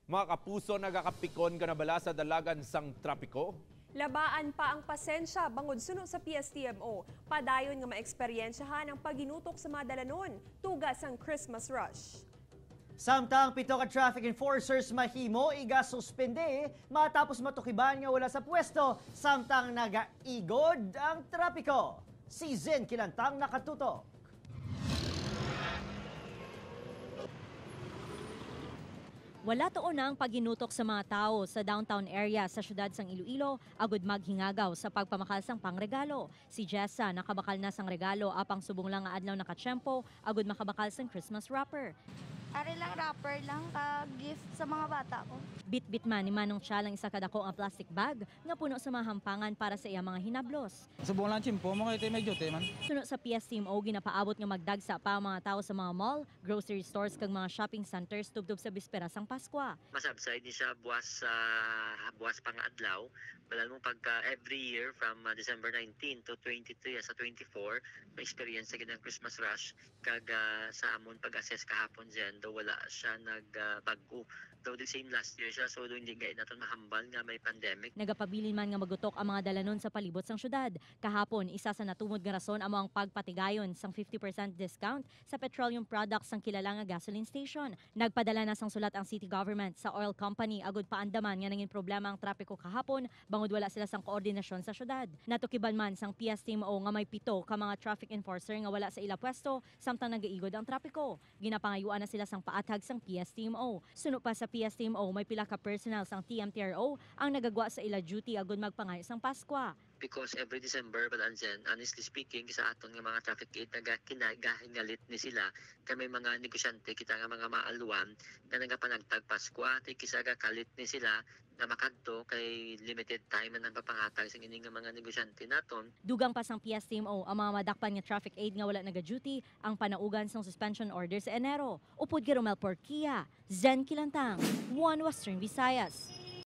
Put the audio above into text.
Mga kapuso, nagakapikon ka na bala sa dalagan sang trapiko? Labaan pa ang pasensya bangod suno sa PSTMO. Padayon nga maeksperyensyahan ang paginutok sa mga dalanon, tugas ang Christmas rush. Samtang pito ka traffic enforcers mahimo iga suspende matapos matukiban nga wala sa pwesto samtang nagaigod ang trapiko. Si Zen Kilantang nakatutok. Wala tuon na ang paginutok sa mga tao sa downtown area sa syudad sang Iloilo agud maghingagaw sa pagpamakal sang pangregalo. Si Jessa nakabakal na sang regalo apang subong lang nga adlaw nakatsyempo agud makabakal sang Christmas wrapper. Ari lang rapper lang ka gift sa mga bata ko. Bit-bit man ni Manong Chia lang isa kadako ang plastic bag nga puno sa mga hampangan para sa iya mga hinablos. Subong lang chimpo mo kay medyo man. Suno sa PSTMO ginapaabot nga magdagsa pa ang mga tao sa mga mall, grocery stores kag mga shopping centers tubtob sa bispera sang Pasko. Masabside ni siya buwas pang adlaw. Balal mo pagka every year from December 19 to 23 sa 24 may experience sa ang Christmas rush kag sa amon pag-assess kahapon dyan daw wala siya nagbago. Though the same last year siya, so hindi gaya natin mahambal nga may pandemic. Nagapabilin man nga magutok ang mga dalanon sa palibot sang syudad. Kahapon, isa sa natumod nga rason amo ang pagpatigayon sang 50% discount sa petroleum products sang kilala nga gasoline station. Nagpadala na sang sulat ang city government sa oil company agud paandaman nga nangin problema ang trapiko kahapon bangod wala sila sang koordinasyon sa syudad. Natukiban man sang PSTMO nga may pito ka mga traffic enforcer nga wala sa ila pwesto samtang nagaigod ang trapiko. Ginapangayuan na sila sang paathag sang PSTMO. Suno pa sa PSTMO may pila ka personal sang TMTRO ang nagagwa sa ila duty agud magpangayo sang Pasko. Because every December, but andyan, honestly speaking, sa aton nga mga traffic gate, nagahingalit ni sila, kami mga negosyante, kita nga mga maaluan, na nagapanagtag Pasko, at kisa kalit ni sila, na makadto kay limited time na nagpapangatag sa ining nga mga negosyante naton. Dugang pa sang PSTMO ang mga madakpan nga traffic aid nga wala naga-duty ang panaugan sang suspension order sa Enero. Upod kay Romel Porquia, Zen Kilantang, One Western Visayas.